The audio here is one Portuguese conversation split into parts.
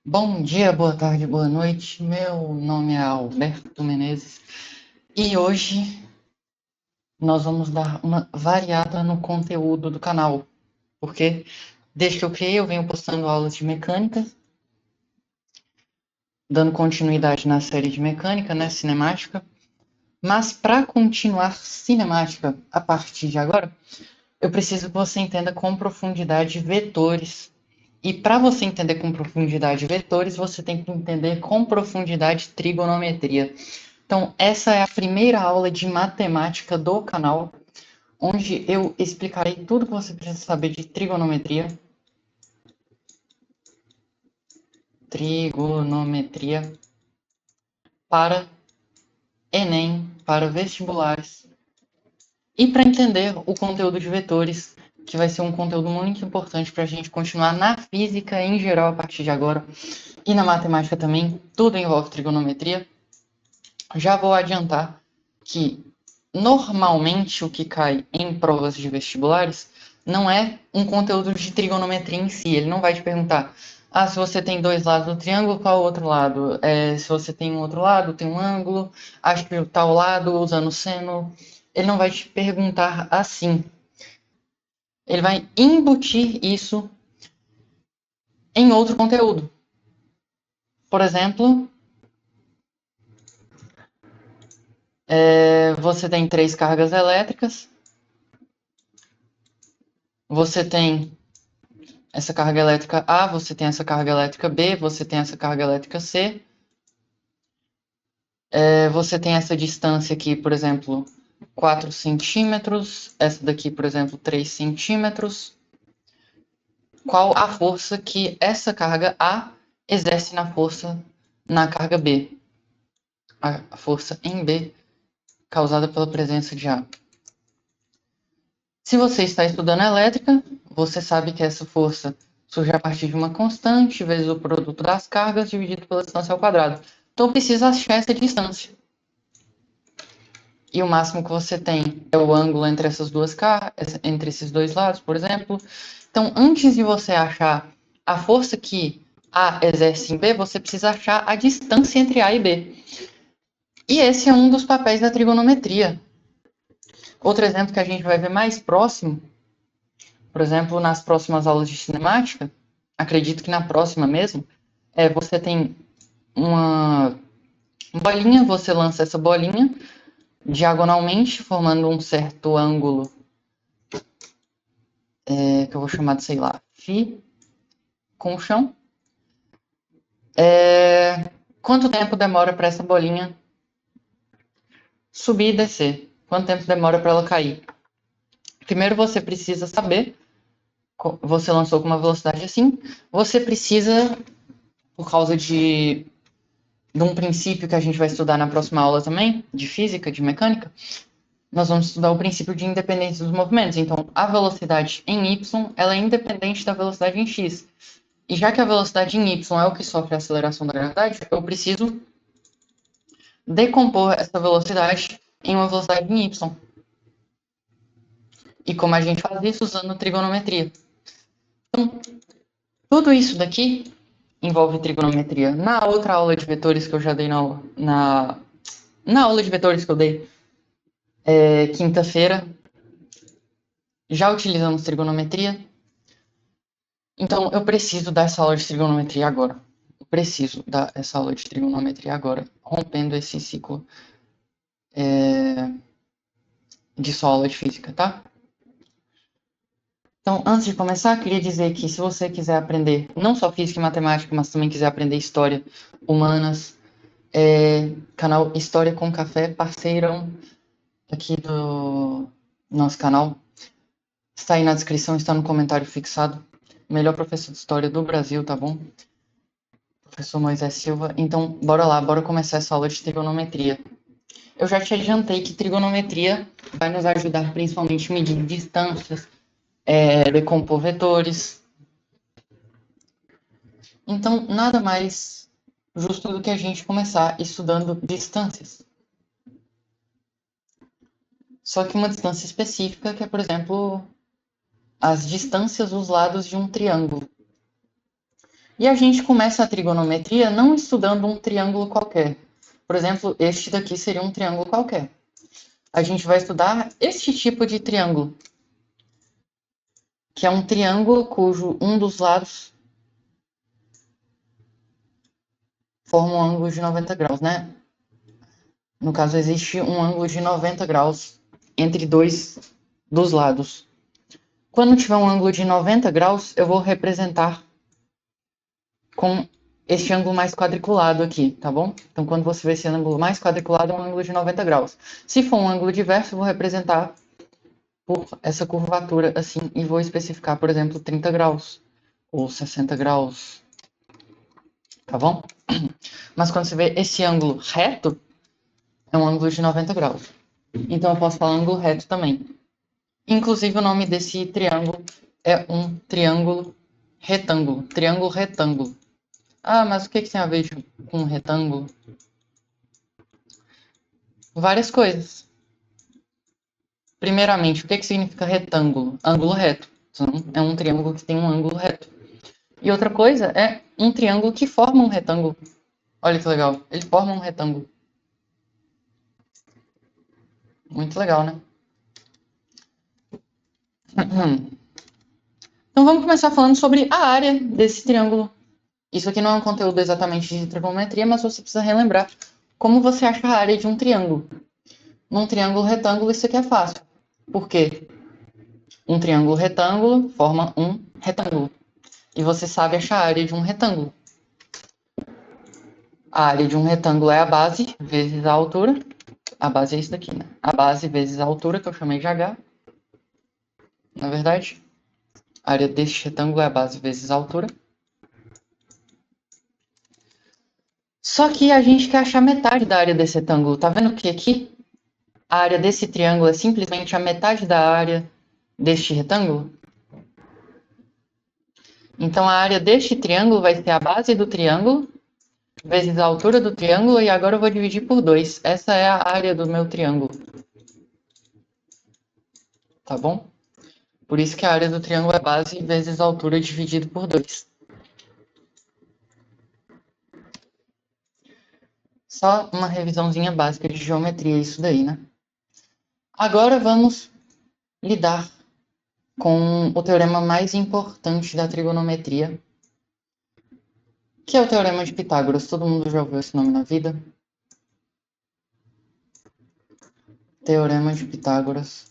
Bom dia, boa tarde, boa noite. Meu nome é Alberto Menezes e hoje nós vamos dar uma variada no conteúdo do canal, porque desde que eu criei eu venho postando aulas de mecânica, dando continuidade na série de mecânica, né, cinemática, mas para continuar cinemática a partir de agora, eu preciso que você entenda com profundidade vetores. E para você entender com profundidade vetores, você tem que entender com profundidade trigonometria. Então, essa é a primeira aula de matemática do canal, onde eu explicarei tudo que você precisa saber de trigonometria para Enem, para vestibulares e para entender o conteúdo de vetores, que vai ser um conteúdo muito importante para a gente continuar na física em geral a partir de agora e na matemática também. Tudo envolve trigonometria. Já vou adiantar que normalmente o que cai em provas de vestibulares não é um conteúdo de trigonometria em si. Ele não vai te perguntar, se você tem dois lados do triângulo, qual o outro lado? Se você tem um outro lado, tem um ângulo, acho que tal lado usando seno. Ele não vai te perguntar assim. Ele vai embutir isso em outro conteúdo. Por exemplo, você tem três cargas elétricas, você tem essa carga elétrica A, você tem essa carga elétrica B, você tem essa carga elétrica C, você tem essa distância aqui, por exemplo, 4 centímetros, essa daqui, por exemplo, 3 centímetros. Qual a força que essa carga A exerce na carga B? A força em B causada pela presença de A. Se você está estudando elétrica, você sabe que essa força surge a partir de uma constante vezes o produto das cargas dividido pela distância ao quadrado. Então precisa achar essa distância. E o máximo que você tem é o ângulo entre essas duas entre esses dois lados, por exemplo. Então, antes de você achar a força que A exerce em B, você precisa achar a distância entre A e B. E esse é um dos papéis da trigonometria. Outro exemplo que a gente vai ver mais próximo, por exemplo, nas próximas aulas de cinemática, acredito que na próxima mesmo, você tem uma bolinha, você lança essa bolinha diagonalmente, formando um certo ângulo, que eu vou chamar de, sei lá, Φ com o chão. Quanto tempo demora para essa bolinha subir e descer? Quanto tempo demora para ela cair? Primeiro você precisa saber, você lançou com uma velocidade assim, você precisa, por causa de um princípio que a gente vai estudar na próxima aula também, de física, de mecânica, nós vamos estudar o princípio de independência dos movimentos. Então, a velocidade em y, ela é independente da velocidade em x. E já que a velocidade em y é o que sofre a aceleração da gravidade, eu preciso decompor essa velocidade em uma velocidade em y. E como a gente faz isso usando trigonometria. Então, tudo isso daqui envolve trigonometria. Na outra aula de vetores que eu já dei na aula de vetores que eu dei quinta-feira, já utilizamos trigonometria. Então, eu preciso dar essa aula de trigonometria agora. Eu preciso dar essa aula de trigonometria agora, rompendo esse ciclo de só aula de física, tá? Então, antes de começar, queria dizer que se você quiser aprender não só física e matemática, mas também quiser aprender história, humanas, canal História com Café, parceirão aqui do nosso canal. Está aí na descrição, está no comentário fixado. Melhor professor de história do Brasil, tá bom? Professor Moisés Silva. Então, bora lá, bora começar essa aula de trigonometria. Eu já te adiantei que trigonometria vai nos ajudar principalmente a medir distâncias, decompor vetores. Então, nada mais justo do que a gente começar estudando distâncias. Só que uma distância específica, que é, por exemplo, as distâncias dos lados de um triângulo. E a gente começa a trigonometria não estudando um triângulo qualquer. Por exemplo, este daqui seria um triângulo qualquer. A gente vai estudar este tipo de triângulo, que é um triângulo cujo um dos lados forma um ângulo de 90 graus, né? No caso, existe um ângulo de 90 graus entre dois dos lados. Quando tiver um ângulo de 90 graus, eu vou representar com este ângulo mais quadriculado aqui, tá bom? Então, quando você vê esse ângulo mais quadriculado, é um ângulo de 90 graus. Se for um ângulo diverso, eu vou representar por essa curvatura assim e vou especificar, por exemplo, 30 graus ou 60 graus, tá bom? Mas quando você vê esse ângulo reto, é um ângulo de 90 graus. Então, eu posso falar ângulo reto também. Inclusive, o nome desse triângulo é um triângulo retângulo. Triângulo retângulo. Ah, mas o que tem a ver com um retângulo? Várias coisas. Primeiramente, o que significa retângulo? Ângulo reto. Então, é um triângulo que tem um ângulo reto. E outra coisa é um triângulo que forma um retângulo. Olha que legal. Ele forma um retângulo. Muito legal, né? Então vamos começar falando sobre a área desse triângulo. Isso aqui não é um conteúdo exatamente de trigonometria, mas você precisa relembrar como você acha a área de um triângulo. Num triângulo retângulo, isso aqui é fácil. Por quê? Um triângulo retângulo forma um retângulo. E você sabe achar a área de um retângulo. A área de um retângulo é a base vezes a altura. A base é isso daqui, né? A base vezes a altura, que eu chamei de H. Na verdade, a área deste retângulo é a base vezes a altura. Só que a gente quer achar metade da área desse retângulo. Tá vendo que aqui a área desse triângulo é simplesmente a metade da área deste retângulo? Então a área deste triângulo vai ser a base do triângulo vezes a altura do triângulo e agora eu vou dividir por 2. Essa é a área do meu triângulo. Tá bom? Por isso que a área do triângulo é base vezes a altura dividido por 2. Só uma revisãozinha básica de geometria, isso daí, né? Agora vamos lidar com o teorema mais importante da trigonometria, que é o teorema de Pitágoras. Todo mundo já ouviu esse nome na vida? Teorema de Pitágoras.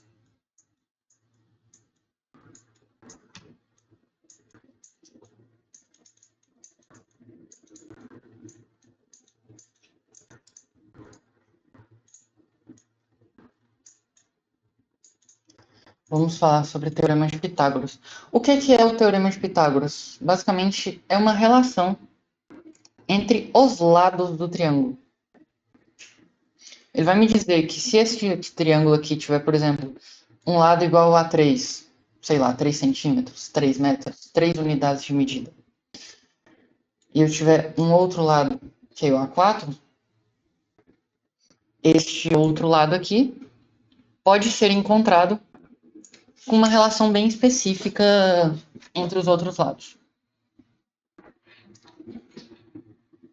Vamos falar sobre o teorema de Pitágoras. O que é o teorema de Pitágoras? Basicamente, é uma relação entre os lados do triângulo. Ele vai me dizer que se esse triângulo aqui tiver, por exemplo, um lado igual a 3, sei lá, 3 centímetros, 3 metros, 3 unidades de medida, e eu tiver um outro lado que é igual a 4, este outro lado aqui pode ser encontrado com uma relação bem específica entre os outros lados.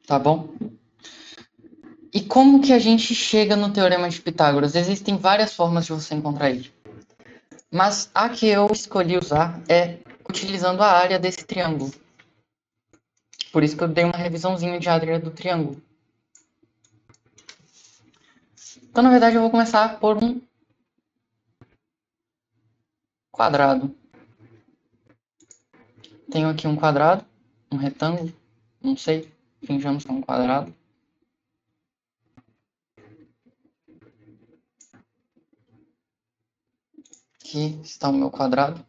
Tá bom? E como que a gente chega no teorema de Pitágoras? Existem várias formas de você encontrar ele. Mas a que eu escolhi usar é utilizando a área desse triângulo. Por isso que eu dei uma revisãozinha de área do triângulo. Então, na verdade, eu vou começar por um quadrado. Tenho aqui um quadrado, um retângulo, não sei, finjamos que é um quadrado. Aqui está o meu quadrado.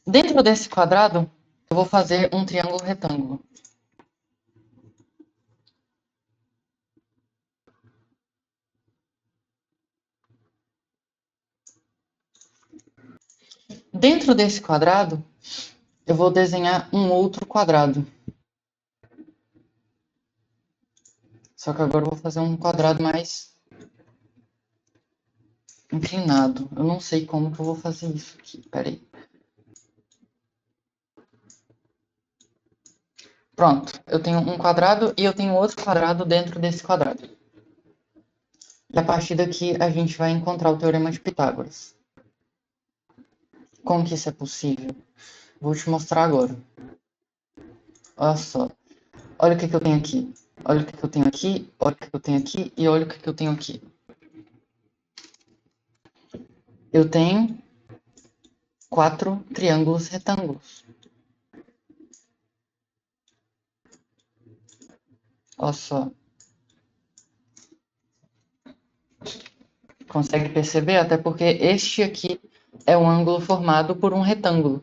Dentro desse quadrado, eu vou fazer um triângulo retângulo. Dentro desse quadrado, eu vou desenhar um outro quadrado. Só que agora eu vou fazer um quadrado mais inclinado. Eu não sei como que eu vou fazer isso aqui. Pera aí. Pronto, eu tenho um quadrado e eu tenho outro quadrado dentro desse quadrado. E a partir daqui a gente vai encontrar o teorema de Pitágoras. Como que isso é possível? Vou te mostrar agora. Olha só. Olha o que eu tenho aqui. Olha o que eu tenho aqui. Olha o que eu tenho aqui. E olha o que eu tenho aqui. Eu tenho 4 triângulos retângulos. Olha só. Consegue perceber? Até porque este aqui é um ângulo formado por um retângulo.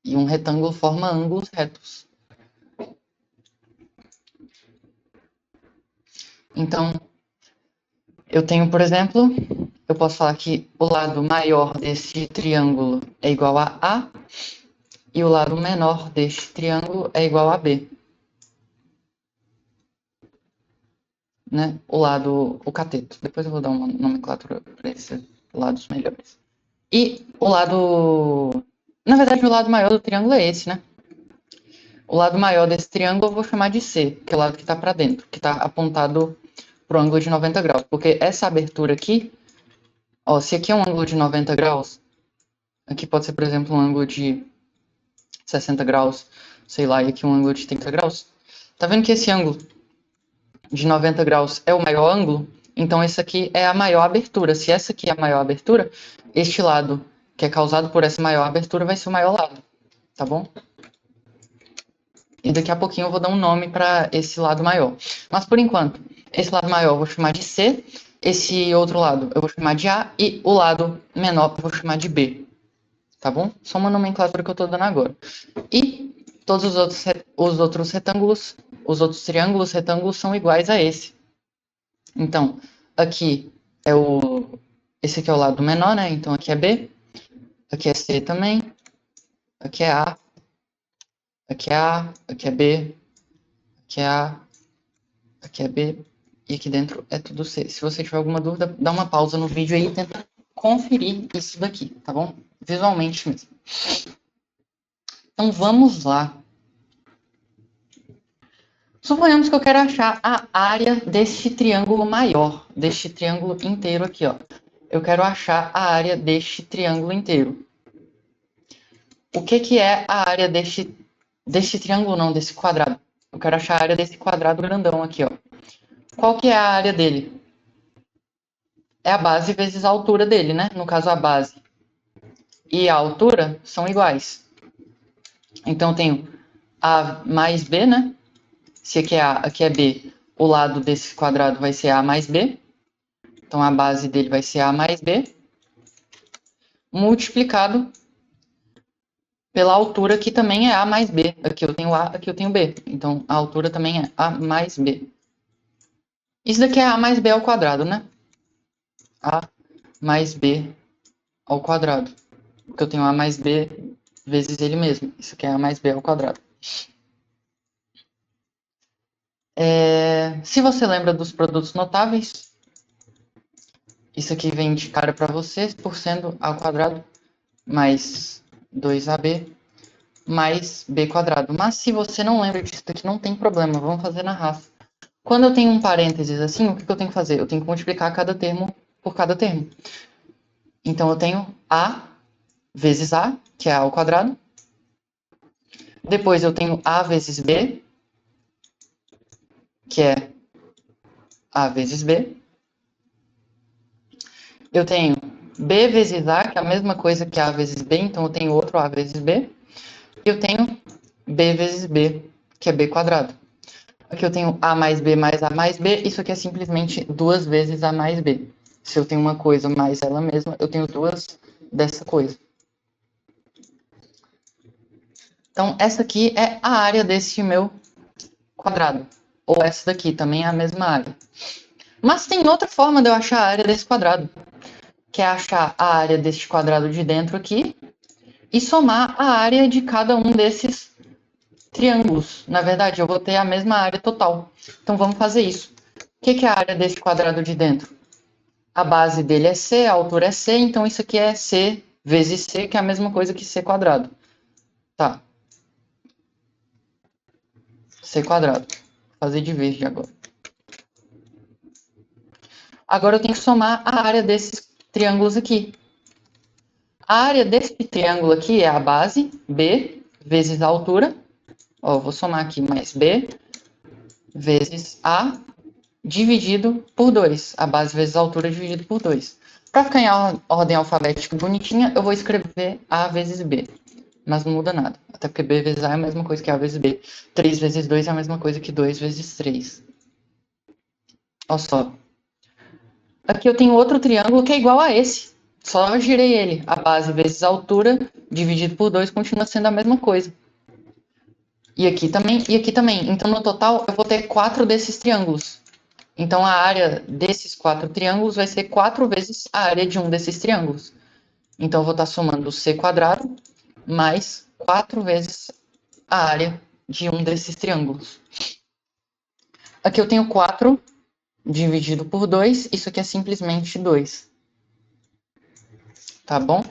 E um retângulo forma ângulos retos. Então, eu tenho, por exemplo, eu posso falar que o lado maior desse triângulo é igual a A e o lado menor deste triângulo é igual a B. Né? O cateto. Depois eu vou dar uma nomenclatura para esses lados melhores. E o lado... Na verdade, o lado maior do triângulo é esse, né? O lado maior desse triângulo eu vou chamar de C, que é o lado que está para dentro, que está apontado para o ângulo de 90 graus. Porque essa abertura aqui, ó, se aqui é um ângulo de 90 graus, aqui pode ser, por exemplo, um ângulo de 60 graus, sei lá, e aqui um ângulo de 30 graus. Tá vendo que esse ângulo de 90 graus é o maior ângulo? Então, esse aqui é a maior abertura. Se essa aqui é a maior abertura, este lado, que é causado por essa maior abertura, vai ser o maior lado, tá bom? E daqui a pouquinho eu vou dar um nome para esse lado maior. Mas, por enquanto, esse lado maior eu vou chamar de C, esse outro lado eu vou chamar de A, e o lado menor eu vou chamar de B, tá bom? Só uma nomenclatura que eu estou dando agora. E todos os outros retângulos, os outros triângulos retângulos são iguais a esse. Então, aqui é esse aqui é o lado menor, né? Então aqui é B, aqui é C também, aqui é A, aqui é A, aqui é B, aqui é A, aqui é B, e aqui dentro é tudo C. Se você tiver alguma dúvida, dá uma pausa no vídeo aí e tenta conferir isso daqui, tá bom? Visualmente mesmo. Então vamos lá. Suponhamos que eu quero achar a área deste triângulo maior, deste triângulo inteiro aqui, ó. Eu quero achar a área deste triângulo inteiro. O que é a área deste triângulo, não, desse quadrado? Eu quero achar a área desse quadrado grandão aqui, ó. Qual que é a área dele? É a base vezes a altura dele, né? No caso, a base e a altura são iguais. Então, eu tenho A mais B, né? Se aqui é A, aqui é B, o lado desse quadrado vai ser A mais B. Então, a base dele vai ser A mais B, multiplicado pela altura, que também é A mais B. Aqui eu tenho A, aqui eu tenho B. Então, a altura também é A mais B. Isso daqui é A mais B ao quadrado, né? A mais B ao quadrado. Porque eu tenho A mais B vezes ele mesmo. Isso aqui é A mais B ao quadrado. Se você lembra dos produtos notáveis, isso aqui vem de cara para você, por sendo A ao quadrado mais 2AB mais B quadrado. Mas se você não lembra disso daqui, não tem problema, vamos fazer na raça. Quando eu tenho um parênteses assim, o que eu tenho que fazer? Eu tenho que multiplicar cada termo por cada termo. Então, eu tenho A vezes A, que é A ao quadrado. Depois, eu tenho A vezes B, que é A vezes B. Eu tenho B vezes A, que é a mesma coisa que A vezes B, então eu tenho outro A vezes B. E eu tenho B vezes B, que é B quadrado. Aqui eu tenho A mais B mais A mais B, isso aqui é simplesmente duas vezes A mais B. Se eu tenho uma coisa mais ela mesma, eu tenho duas dessa coisa. Então, essa aqui é a área desse meu quadrado. Ou essa daqui também é a mesma área. Mas tem outra forma de eu achar a área desse quadrado, que é achar a área deste quadrado de dentro aqui e somar a área de cada um desses triângulos. Na verdade, eu vou ter a mesma área total. Então, vamos fazer isso. O que é a área desse quadrado de dentro? A base dele é C, a altura é C, então isso aqui é C vezes C, que é a mesma coisa que C quadrado. Tá. C quadrado. Vou fazer de verde agora. Agora eu tenho que somar a área desses triângulos aqui. A área desse triângulo aqui é a base, B, vezes a altura. Ó, vou somar aqui mais B, vezes A, dividido por 2. A base vezes a altura dividido por 2. Para ficar em ordem alfabética bonitinha, eu vou escrever A vezes B. Mas não muda nada. Até porque B vezes A é a mesma coisa que A vezes B. 3 vezes 2 é a mesma coisa que 2 vezes 3. Olha só. Aqui eu tenho outro triângulo que é igual a esse. Só girei ele. A base vezes a altura dividido por 2 continua sendo a mesma coisa. E aqui também, e aqui também. Então, no total, eu vou ter 4 desses triângulos. Então, a área desses 4 triângulos vai ser 4 vezes a área de um desses triângulos. Então, eu vou estar somando C quadrado mais 4 vezes a área de um desses triângulos. Aqui eu tenho 4 dividido por 2. Isso aqui é simplesmente 2. Tá bom?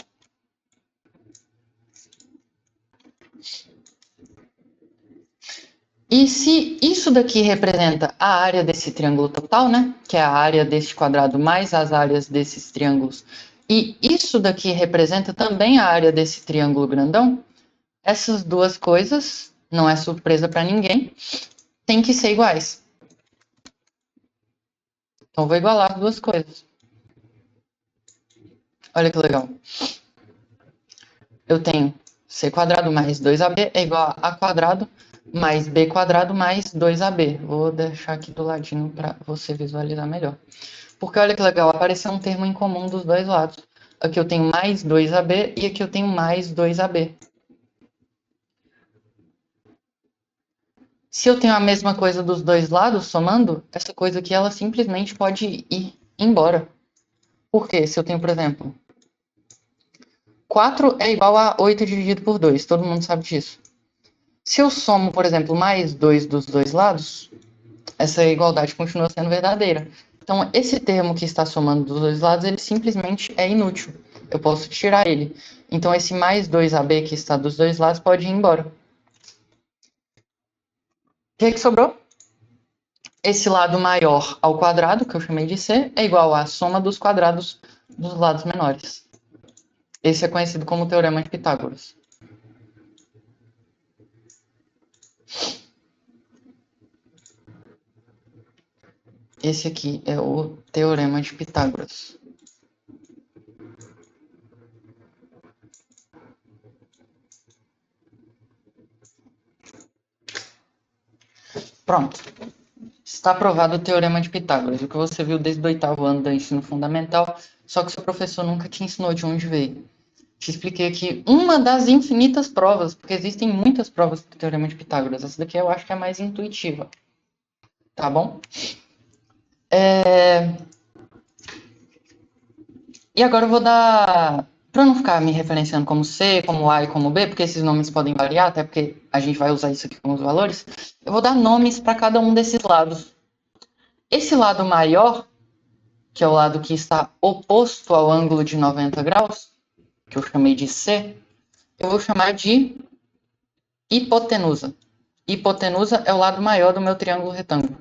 E se isso daqui representa a área desse triângulo total, né? Que é a área deste quadrado mais as áreas desses triângulos. E isso daqui representa também a área desse triângulo grandão. Essas duas coisas, não é surpresa para ninguém, tem que ser iguais. Então, vou igualar as duas coisas. Olha que legal. Eu tenho C quadrado mais 2AB é igual a quadrado mais B quadrado mais 2AB. Vou deixar aqui do ladinho para você visualizar melhor. Porque olha que legal, apareceu um termo em comum dos dois lados. Aqui eu tenho mais 2AB e aqui eu tenho mais 2AB. Se eu tenho a mesma coisa dos dois lados, somando, essa coisa aqui ela simplesmente pode ir embora. Por quê? Se eu tenho, por exemplo, 4 é igual a 8 dividido por 2, todo mundo sabe disso. Se eu somo, por exemplo, mais 2 dos dois lados, essa igualdade continua sendo verdadeira. Então, esse termo que está somando dos dois lados, ele simplesmente é inútil. Eu posso tirar ele. Então, esse mais 2AB que está dos dois lados pode ir embora. O que sobrou? Esse lado maior ao quadrado, que eu chamei de C, é igual à soma dos quadrados dos lados menores. Esse é conhecido como Teorema de Pitágoras. Esse aqui é o Teorema de Pitágoras. Pronto. Está aprovado o Teorema de Pitágoras, o que você viu desde o 8º ano do ensino fundamental, só que seu professor nunca te ensinou de onde veio. Te expliquei aqui uma das infinitas provas, porque existem muitas provas do Teorema de Pitágoras. Essa daqui eu acho que é mais intuitiva. Tá bom? E agora eu vou dar... Para não ficar me referenciando como C, como A e como B, porque esses nomes podem variar, até porque a gente vai usar isso aqui como os valores, eu vou dar nomes para cada um desses lados. Esse lado maior, que é o lado que está oposto ao ângulo de 90 graus, que eu chamei de C, eu vou chamar de hipotenusa. Hipotenusa é o lado maior do meu triângulo retângulo.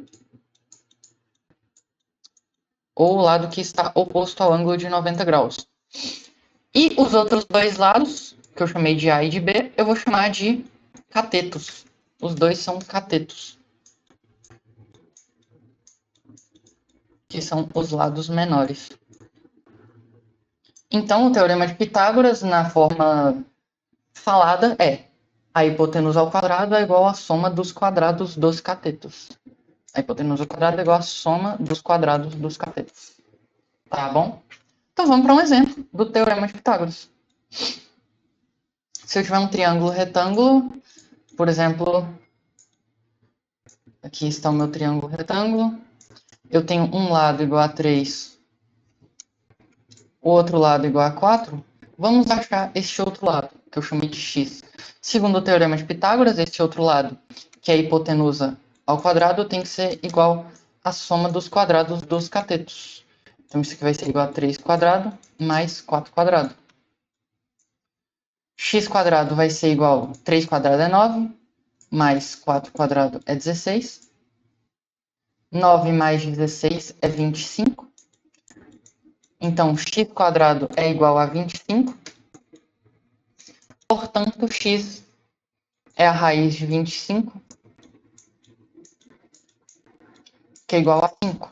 Ou o lado que está oposto ao ângulo de 90 graus. E os outros dois lados, que eu chamei de A e de B, eu vou chamar de catetos. Os dois são catetos. Que são os lados menores. Então, o Teorema de Pitágoras, na forma falada, é a hipotenusa ao quadrado é igual à soma dos quadrados dos catetos. A hipotenusa ao quadrado é igual à soma dos quadrados dos catetos. Tá bom? Então vamos para um exemplo do Teorema de Pitágoras. Se eu tiver um triângulo retângulo, por exemplo, aqui está o meu triângulo retângulo, eu tenho um lado igual a 3, o outro lado igual a 4, vamos achar este outro lado, que eu chamei de x. Segundo o Teorema de Pitágoras, este outro lado, que é a hipotenusa ao quadrado, tem que ser igual à soma dos quadrados dos catetos. Então isso aqui vai ser igual a 3 quadrado mais 4 quadrado. X quadrado vai ser igual a 3 quadrado é 9, mais 4 quadrado é 16. 9 mais 16 é 25. Então, x quadrado é igual a 25. Portanto, x é a raiz de 25, que é igual a 5.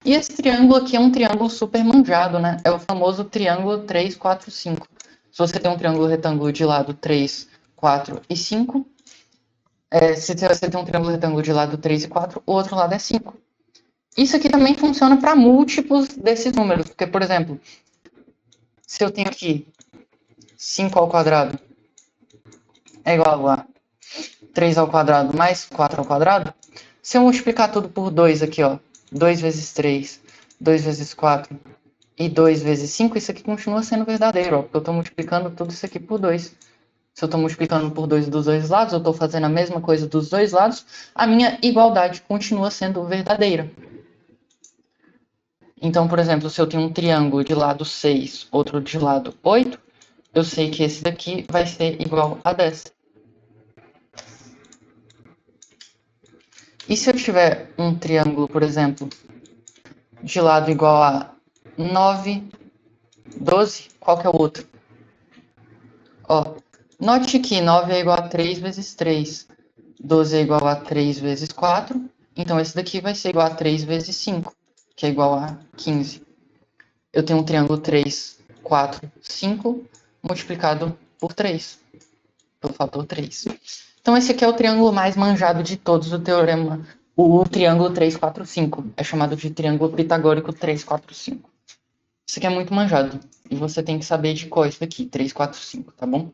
E esse triângulo aqui é um triângulo super manjado, né? É o famoso triângulo 3, 4, 5. Se você tem um triângulo retângulo de lado 3, 4 e 5, se você tem um triângulo retângulo de lado 3 e 4, o outro lado é 5. Isso aqui também funciona para múltiplos desses números, porque, por exemplo, se eu tenho aqui 5 ao quadrado é igual a 3 ao quadrado mais 4 ao quadrado, se eu multiplicar tudo por 2 aqui, ó, 2 vezes 3, 2 vezes 4 e 2 vezes 5, isso aqui continua sendo verdadeiro, ó, porque eu estou multiplicando tudo isso aqui por 2. Se eu estou multiplicando por 2 dos dois lados, eu estou fazendo a mesma coisa dos dois lados, a minha igualdade continua sendo verdadeira. Então, por exemplo, se eu tenho um triângulo de lado 6, outro de lado 8, eu sei que esse daqui vai ser igual a 10. E se eu tiver um triângulo, por exemplo, de lado igual a 9, 12, qual que é o outro? Ó, note que 9 é igual a 3 vezes 3, 12 é igual a 3 vezes 4, então esse daqui vai ser igual a 3 vezes 5, que é igual a 15. Eu tenho um triângulo 3, 4, 5 multiplicado por 3, pelo fator 3. Então esse aqui é o triângulo mais manjado de todos do teorema. O triângulo 3, 4, 5 é chamado de triângulo pitagórico 3, 4, 5. Isso aqui é muito manjado. E você tem que saber de qual é isso daqui, 3, 4, 5, tá bom?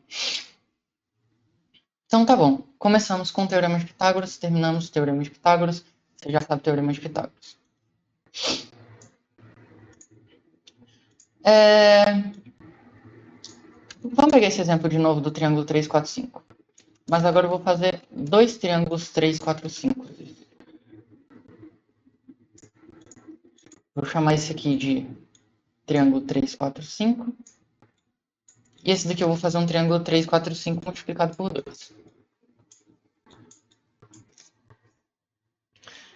Então tá bom. Começamos com o Teorema de Pitágoras, terminamos o Teorema de Pitágoras. Você já sabe o Teorema de Pitágoras. Vamos pegar esse exemplo de novo do triângulo 3, 4, 5. Mas agora eu vou fazer dois triângulos 3, 4, 5. Vou chamar esse aqui de triângulo 3, 4, 5. E esse daqui eu vou fazer um triângulo 3, 4, 5 multiplicado por 2.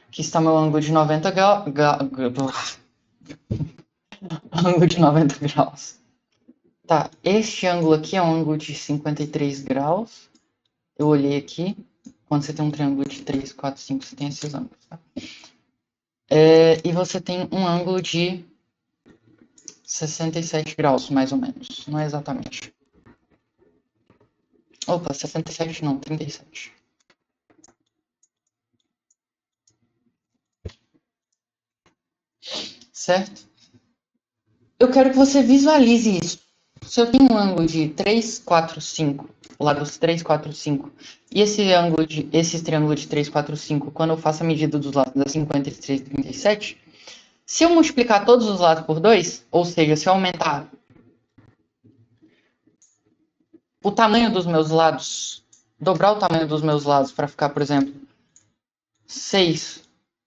Aqui está meu ângulo de 90 graus. Ângulo de 90 graus. Tá, este ângulo aqui é um ângulo de 53 graus. Eu olhei aqui. Quando você tem um triângulo de 3, 4, 5, você tem esses ângulos, tá? E você tem um ângulo de 67 graus, mais ou menos. Não é exatamente. Opa, 67 não, 37. Certo? Eu quero que você visualize isso. Se eu tenho um ângulo de 3, 4, 5, o lado dos 3, 4, 5, e esse triângulo de 3, 4, 5, quando eu faço a medida dos lados da 53 e 37, se eu multiplicar todos os lados por 2, ou seja, se eu aumentar o tamanho dos meus lados, dobrar o tamanho dos meus lados para ficar, por exemplo, 6,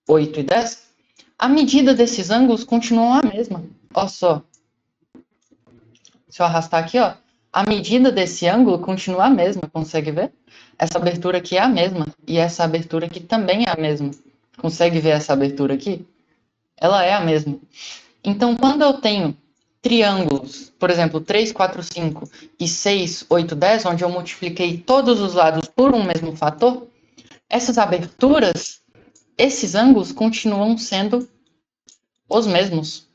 8 e 10, a medida desses ângulos continuam a mesma. Olha só. Se eu arrastar aqui, ó, a medida desse ângulo continua a mesma, consegue ver? Essa abertura aqui é a mesma, e essa abertura aqui também é a mesma. Consegue ver essa abertura aqui? Ela é a mesma. Então, quando eu tenho triângulos, por exemplo, 3, 4, 5 e 6, 8, 10, onde eu multipliquei todos os lados por um mesmo fator, essas aberturas, esses ângulos continuam sendo os mesmos.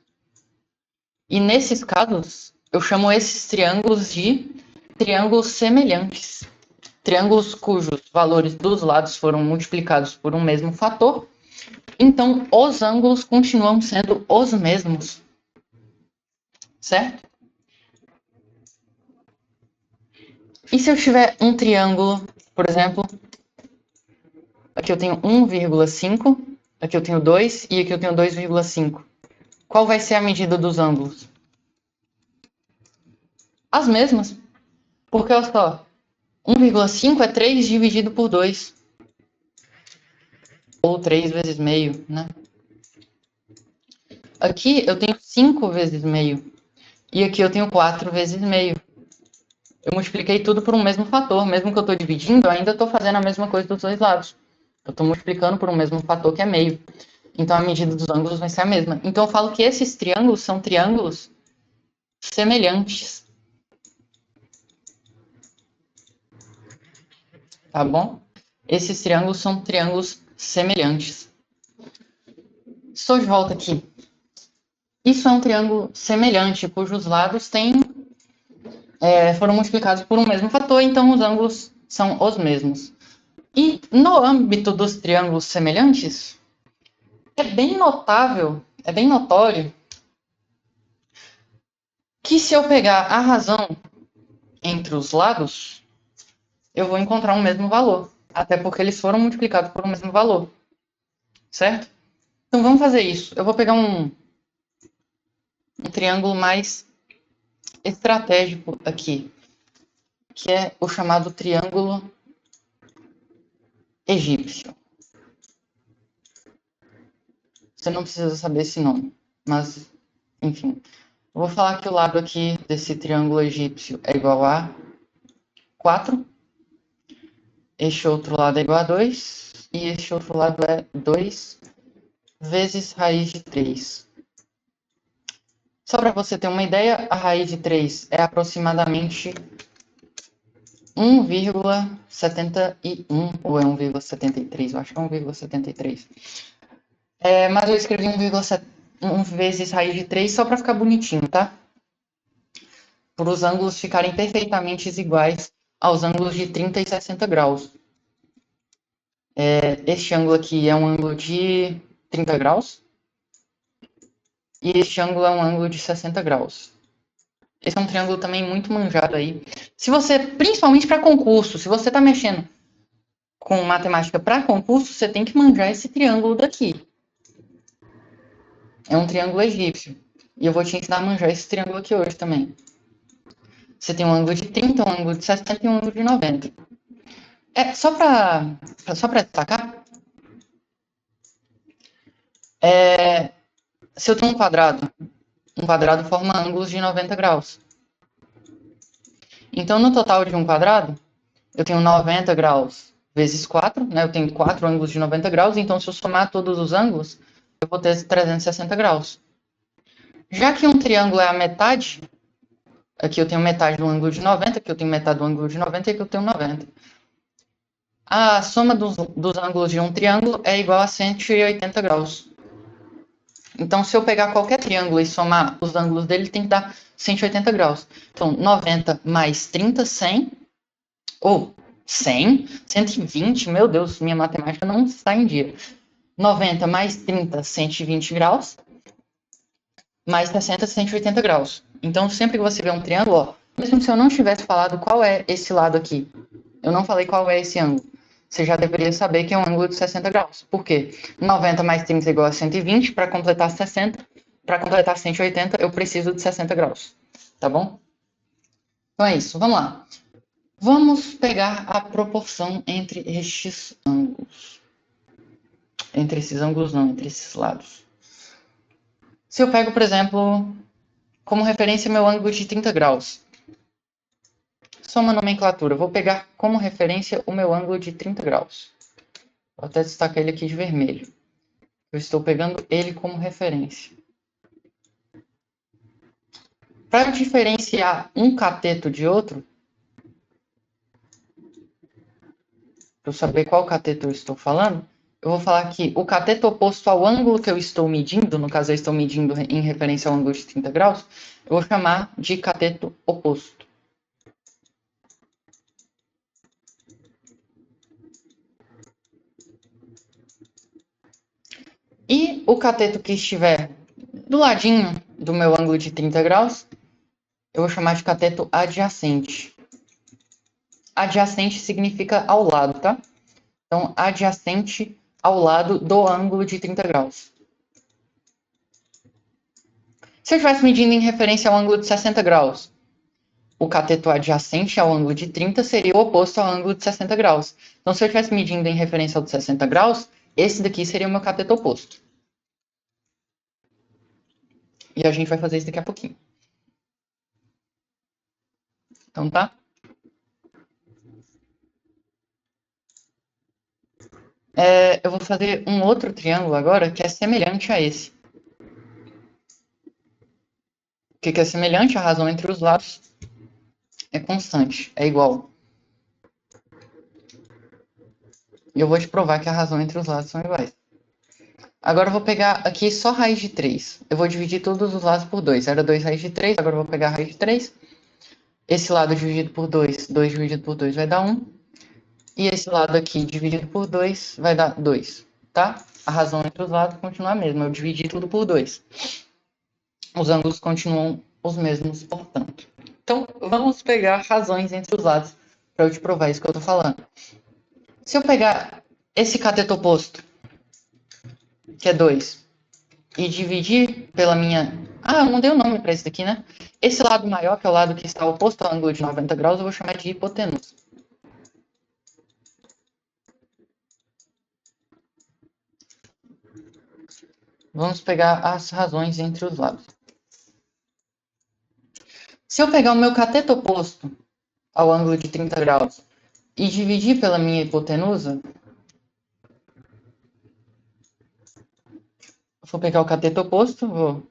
E nesses casos, eu chamo esses triângulos de triângulos semelhantes. Triângulos cujos valores dos lados foram multiplicados por um mesmo fator, então os ângulos continuam sendo os mesmos. Certo? E se eu tiver um triângulo, por exemplo, aqui eu tenho 1,5, aqui eu tenho 2 e aqui eu tenho 2,5. Qual vai ser a medida dos ângulos? As mesmas. Porque, olha só, 1,5 é 3 dividido por 2. Ou 3 vezes meio, né? Aqui eu tenho 5 vezes meio. E aqui eu tenho 4 vezes meio. eu multipliquei tudo por um mesmo fator. Mesmo que eu estou dividindo, eu ainda estou fazendo a mesma coisa dos dois lados. Eu estou multiplicando por um mesmo fator que é meio. Então a medida dos ângulos vai ser a mesma. Então eu falo que esses triângulos são triângulos semelhantes. Tá bom? Esses triângulos são triângulos semelhantes. Estou de volta aqui. Isso é um triângulo semelhante, cujos lados foram multiplicados por um mesmo fator, então os ângulos são os mesmos. E no âmbito dos triângulos semelhantes, é bem notável, é bem notório, que se eu pegar a razão entre os lados, eu vou encontrar um mesmo valor. Até porque eles foram multiplicados por um mesmo valor. Certo? Então vamos fazer isso. Eu vou pegar um triângulo mais estratégico aqui, que é o chamado triângulo egípcio. Você não precisa saber esse nome, mas, enfim. Eu vou falar que o lado aqui desse triângulo egípcio é igual a 4. Este outro lado é igual a 2. E este outro lado é 2 vezes raiz de 3. Só para você ter uma ideia, a raiz de 3 é aproximadamente 1,71 ou é 1,73? Eu acho que é 1,73. Mas eu escrevi 1 vezes raiz de 3 só para ficar bonitinho, tá? Para os ângulos ficarem perfeitamente iguais aos ângulos de 30 e 60 graus. Este ângulo aqui é um ângulo de 30 graus. E este ângulo é um ângulo de 60 graus. Esse é um triângulo também muito manjado aí. Se você, principalmente para concurso, se você está mexendo com matemática para concurso, você tem que manjar esse triângulo daqui. É um triângulo egípcio. E eu vou te ensinar a manjar esse triângulo aqui hoje também. Você tem um ângulo de 30, um ângulo de 60 e um ângulo de 90. Só para destacar, se eu tenho um quadrado forma ângulos de 90 graus. Então, no total de um quadrado, eu tenho 90 graus vezes 4, né? Eu tenho 4 ângulos de 90 graus, então se eu somar todos os ângulos, eu vou ter 360 graus. Já que um triângulo é a metade, aqui eu tenho metade do ângulo de 90, aqui eu tenho metade do ângulo de 90 e aqui eu tenho 90. A soma dos ângulos de um triângulo é igual a 180 graus. Então, se eu pegar qualquer triângulo e somar os ângulos dele, tem que dar 180 graus. Então, 90 mais 30, 100. Ou 100, 120, meu Deus, minha matemática não está em dia. 90 mais 30, 120 graus. Mais 60, 180 graus. Então, sempre que você vê um triângulo, ó, mesmo se eu não tivesse falado qual é esse lado aqui, eu não falei qual é esse ângulo, você já deveria saber que é um ângulo de 60 graus. Por quê? 90 mais 30 é igual a 120, para completar 60, para completar 180, eu preciso de 60 graus. Tá bom? Então é isso, vamos lá. Vamos pegar a proporção entre estes ângulos. Entre esses ângulos não, entre esses lados. Se eu pego, por exemplo, como referência meu ângulo de 30 graus. Só uma nomenclatura. Vou pegar como referência o meu ângulo de 30 graus. Vou até destacar ele aqui de vermelho. Eu estou pegando ele como referência. Para diferenciar um cateto de outro, para eu saber qual cateto eu estou falando, eu vou falar que o cateto oposto ao ângulo que eu estou medindo, no caso eu estou medindo em referência ao ângulo de 30 graus, eu vou chamar de cateto oposto. E o cateto que estiver do ladinho do meu ângulo de 30 graus, eu vou chamar de cateto adjacente. Adjacente significa ao lado, tá? Então, adjacente ao lado do ângulo de 30 graus. Se eu estivesse medindo em referência ao ângulo de 60 graus, o cateto adjacente ao ângulo de 30 seria o oposto ao ângulo de 60 graus. Então, se eu estivesse medindo em referência ao de 60 graus, esse daqui seria o meu cateto oposto. E a gente vai fazer isso daqui a pouquinho. Então, tá? Eu vou fazer um outro triângulo agora que é semelhante a esse. O que é semelhante? A razão entre os lados é constante, é igual. E eu vou te provar que a razão entre os lados são iguais. Agora eu vou pegar aqui só raiz de 3. Eu vou dividir todos os lados por 2. Era 2 raiz de 3, agora eu vou pegar a raiz de 3. Esse lado dividido por 2, 2 dividido por 2 vai dar 1. E esse lado aqui dividido por 2 vai dar 2, tá? A razão entre os lados continua a mesma, eu dividi tudo por 2. Os ângulos continuam os mesmos, portanto. Então, vamos pegar razões entre os lados para eu te provar isso que eu tô falando. Se eu pegar esse cateto oposto, que é 2, e dividir pela minha... eu não dei o nome para esse daqui, né? Esse lado maior, que é o lado que está oposto ao ângulo de 90 graus, eu vou chamar de hipotenusa. Vamos pegar as razões entre os lados. Se eu pegar o meu cateto oposto ao ângulo de 30 graus e dividir pela minha hipotenusa, vou pegar o cateto oposto, vou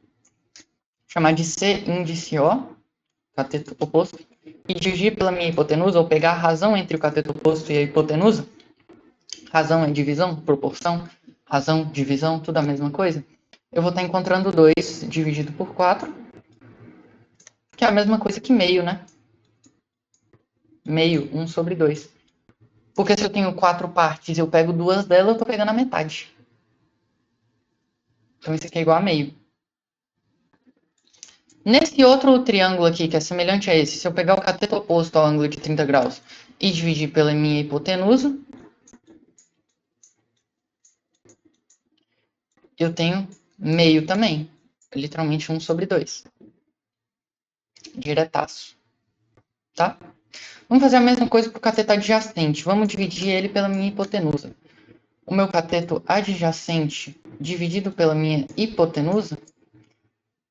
chamar de C índice O, cateto oposto, e dividir pela minha hipotenusa, ou pegar a razão entre o cateto oposto e a hipotenusa. Razão é divisão, proporção, razão, divisão, tudo a mesma coisa. Eu vou estar encontrando 2 dividido por 4, que é a mesma coisa que meio, né? Meio, 1 sobre 2. Porque se eu tenho 4 partes e eu pego 2 delas, eu estou pegando a metade. Então isso aqui é igual a meio. Nesse outro triângulo aqui, que é semelhante a esse, se eu pegar o cateto oposto ao ângulo de 30 graus e dividir pela minha hipotenusa, eu tenho meio também. Literalmente 1 sobre 2. Diretaço. Tá? Vamos fazer a mesma coisa para o cateto adjacente. Vamos dividir ele pela minha hipotenusa. O meu cateto adjacente dividido pela minha hipotenusa,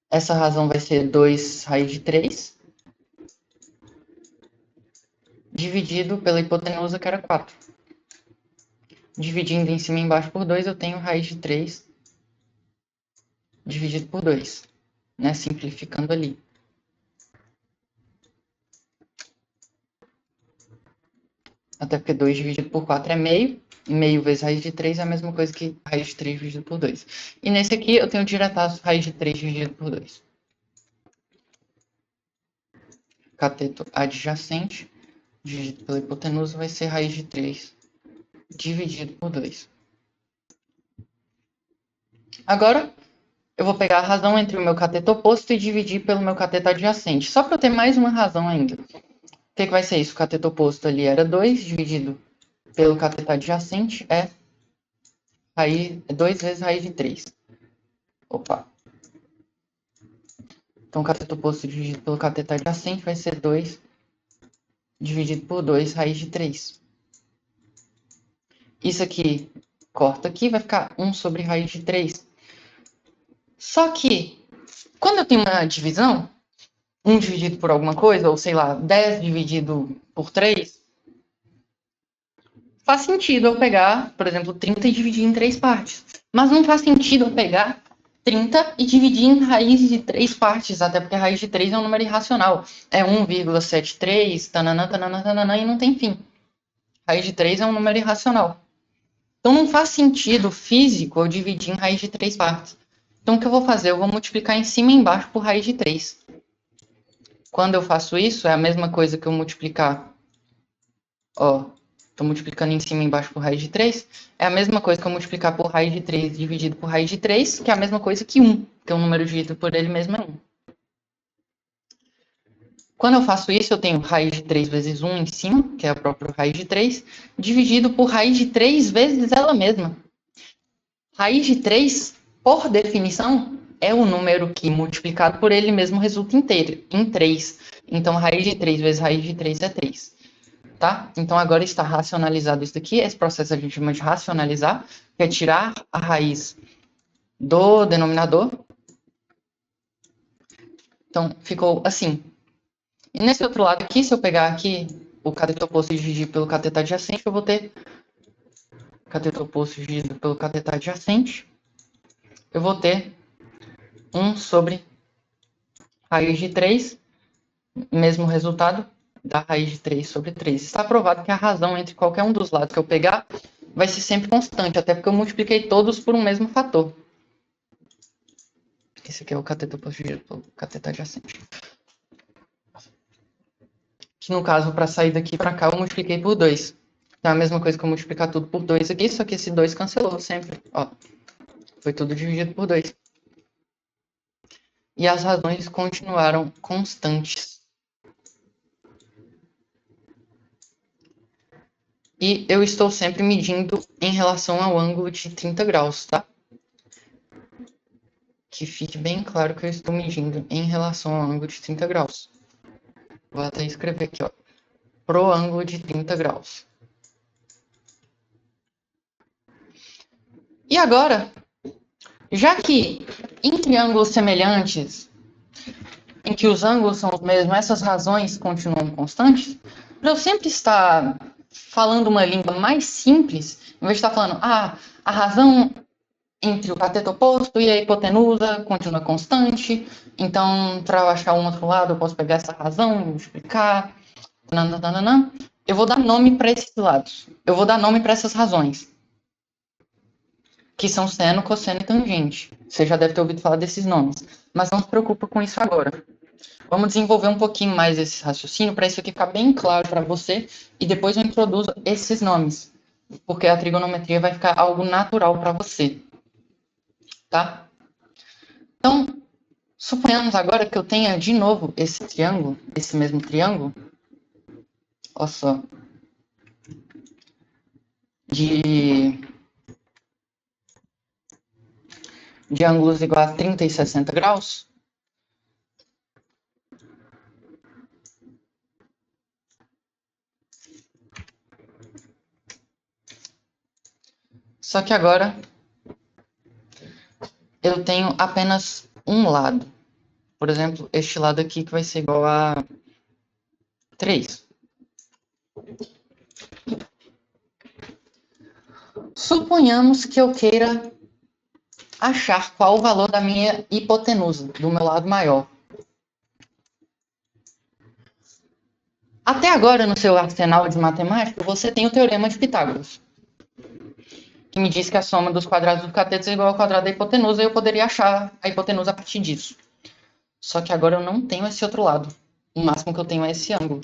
essa razão vai ser 2 raiz de 3, dividido pela hipotenusa, que era 4. Dividindo em cima e embaixo por 2, eu tenho raiz de 3 dividido por 2, né? Simplificando ali. Até porque 2 dividido por 4 é meio. Meio vezes raiz de 3 é a mesma coisa que raiz de 3 dividido por 2. E nesse aqui eu tenho diretaço raiz de 3 dividido por 2. Cateto adjacente dividido pela hipotenusa vai ser raiz de 3 dividido por 2. Agora, eu vou pegar a razão entre o meu cateto oposto e dividir pelo meu cateto adjacente. Só para eu ter mais uma razão ainda. O que vai ser isso? O cateto oposto ali era 2 dividido pelo cateto adjacente é 2 vezes raiz de 3. Opa. Então, o cateto oposto dividido pelo cateto adjacente vai ser 2 dividido por 2 raiz de 3. Isso aqui corta aqui, vai ficar 1 sobre raiz de 3. Só que, quando eu tenho uma divisão, 1 dividido por alguma coisa, ou sei lá, 10 dividido por 3, faz sentido eu pegar, por exemplo, 30 e dividir em 3 partes. Mas não faz sentido eu pegar 30 e dividir em raiz de 3 partes, até porque a raiz de 3 é um número irracional. É 1,73, tananã, tananã, tananã, e não tem fim. Raiz de 3 é um número irracional. Então não faz sentido físico eu dividir em raiz de 3 partes. Então o que eu vou fazer? Eu vou multiplicar em cima e embaixo por raiz de 3. Quando eu faço isso, é a mesma coisa que eu multiplicar... estou multiplicando em cima e embaixo por raiz de 3. É a mesma coisa que eu multiplicar por raiz de 3 dividido por raiz de 3, que é a mesma coisa que 1, que é um número dividido por ele mesmo é 1. Quando eu faço isso, eu tenho raiz de 3 vezes 1 em cima, que é a própria raiz de 3, dividido por raiz de 3 vezes ela mesma. Raiz de 3, por definição, é o número que, multiplicado por ele mesmo, resulta inteiro, em 3. Então, raiz de 3 vezes raiz de 3 é 3. Tá? Então, agora está racionalizado isso daqui. Esse processo a gente chama de racionalizar, que é tirar a raiz do denominador. Então, ficou assim. E nesse outro lado aqui, se eu pegar aqui o cateto oposto e dividir pelo cateto adjacente, eu vou ter cateto oposto dividido pelo cateto adjacente, eu vou ter 1 sobre raiz de 3, mesmo resultado da raiz de 3 sobre 3. Está provado que a razão entre qualquer um dos lados que eu pegar vai ser sempre constante, até porque eu multipliquei todos por um mesmo fator. Esse aqui é o cateto oposto dividido pelo cateto adjacente. Que no caso, para sair daqui para cá, eu multipliquei por 2. Então é a mesma coisa que eu multiplicar tudo por 2 aqui, só que esse 2 cancelou sempre. Ó, foi tudo dividido por 2. E as razões continuaram constantes. E eu estou sempre medindo em relação ao ângulo de 30 graus, tá? Que fique bem claro que eu estou medindo em relação ao ângulo de 30 graus. Vou até escrever aqui, ó. Pro ângulo de 30 graus. E agora, já que em triângulos semelhantes, em que os ângulos são os mesmos, essas razões continuam constantes, para eu sempre estar falando uma língua mais simples, em vez de estar falando, a razão entre o cateto oposto e a hipotenusa continua constante, então para eu achar um outro lado eu posso pegar essa razão, multiplicar, nananana. Eu vou dar nome para esses lados, eu vou dar nome para essas razões, que são seno, cosseno e tangente. Você já deve ter ouvido falar desses nomes, mas não se preocupa com isso agora. Vamos desenvolver um pouquinho mais esse raciocínio para isso aqui ficar bem claro para você e depois eu introduzo esses nomes, porque a trigonometria vai ficar algo natural para você, tá? Então, suponhamos agora que eu tenha de novo esse triângulo, esse mesmo triângulo, olha só, de ângulos igual a 30 e 60 graus. Só que agora eu tenho apenas um lado. Por exemplo, este lado aqui que vai ser igual a 3. Suponhamos que eu queira achar qual o valor da minha hipotenusa, do meu lado maior. Até agora, no seu arsenal de matemática, você tem o teorema de Pitágoras, que me diz que a soma dos quadrados dos catetos é igual ao quadrado da hipotenusa, e eu poderia achar a hipotenusa a partir disso. Só que agora eu não tenho esse outro lado. O máximo que eu tenho é esse ângulo.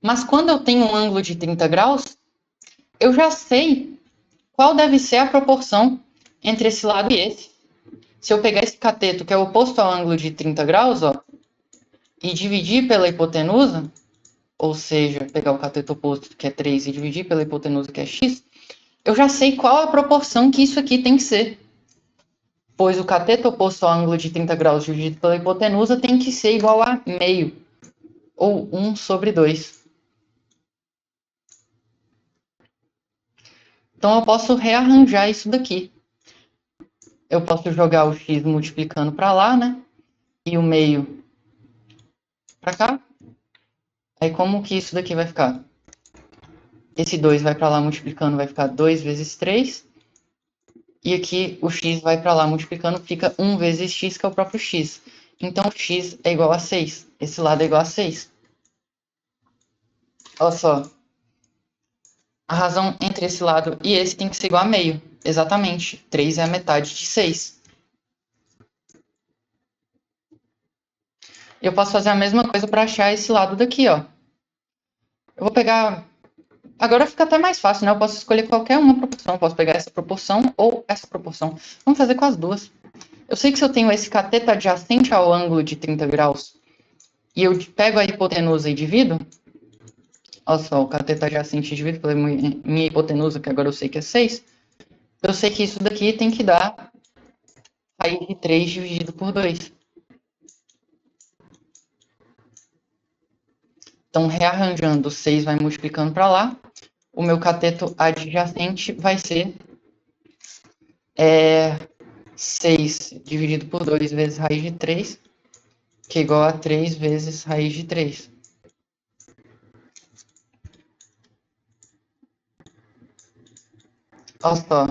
Mas quando eu tenho um ângulo de 30 graus, eu já sei qual deve ser a proporção entre esse lado e esse. Se eu pegar esse cateto, que é oposto ao ângulo de 30 graus, ó, e dividir pela hipotenusa, ou seja, pegar o cateto oposto, que é 3, e dividir pela hipotenusa, que é x, eu já sei qual a proporção que isso aqui tem que ser. Pois o cateto oposto ao ângulo de 30 graus dividido pela hipotenusa tem que ser igual a meio, ou 1 sobre 2. Então eu posso rearranjar isso daqui. Eu posso jogar o x multiplicando para lá, né? E o meio para cá. Aí como que isso daqui vai ficar? Esse 2 vai para lá multiplicando, vai ficar 2 vezes 3. E aqui o x vai para lá multiplicando, fica 1 vezes x, que é o próprio x. Então x é igual a 6. Esse lado é igual a 6. Olha só. A razão entre esse lado e esse tem que ser igual a meio. Exatamente. 3 é a metade de 6. Eu posso fazer a mesma coisa para achar esse lado daqui, ó. Eu vou pegar... Agora fica até mais fácil, né? Eu posso escolher qualquer uma proporção. Eu posso pegar essa proporção ou essa proporção. Vamos fazer com as duas. Eu sei que se eu tenho esse cateto adjacente ao ângulo de 30 graus e eu pego a hipotenusa e divido, olha só, o cateto adjacente dividido pela minha hipotenusa, que agora eu sei que é 6, eu sei que isso daqui tem que dar raiz de 3 dividido por 2. Então, rearranjando, 6 vai multiplicando para lá. O meu cateto adjacente vai ser 6 dividido por 2 vezes raiz de 3, que é igual a 3 vezes raiz de 3. Olha só.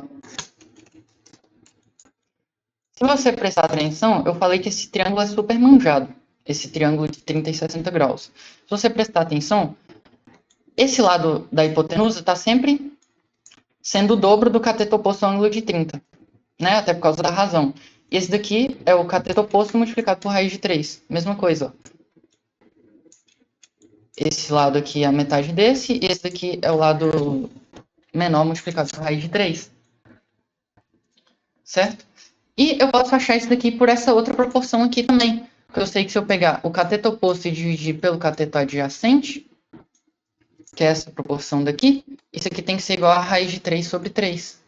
Se você prestar atenção, eu falei que esse triângulo é super manjado. Esse triângulo de 30 e 60 graus. Se você prestar atenção, esse lado da hipotenusa está sempre sendo o dobro do cateto oposto ao ângulo de 30, né? Até por causa da razão. E esse daqui é o cateto oposto multiplicado por raiz de 3. Mesma coisa, ó. Esse lado aqui é a metade desse, e esse daqui é o lado menor multiplicado por raiz de 3. Certo? E eu posso achar isso daqui por essa outra proporção aqui também. Porque eu sei que se eu pegar o cateto oposto e dividir pelo cateto adjacente, que é essa proporção daqui, isso aqui tem que ser igual a raiz de 3 sobre 3.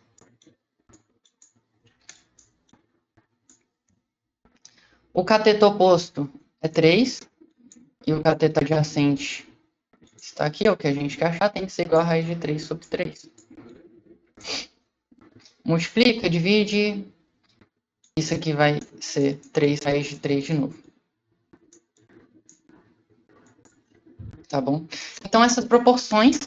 O cateto oposto é 3, e o cateto adjacente está aqui, é o que a gente quer achar, tem que ser igual a raiz de 3 sobre 3. Multiplica, divide, isso aqui vai ser 3 raiz de 3 de novo. Tá bom? Então essas proporções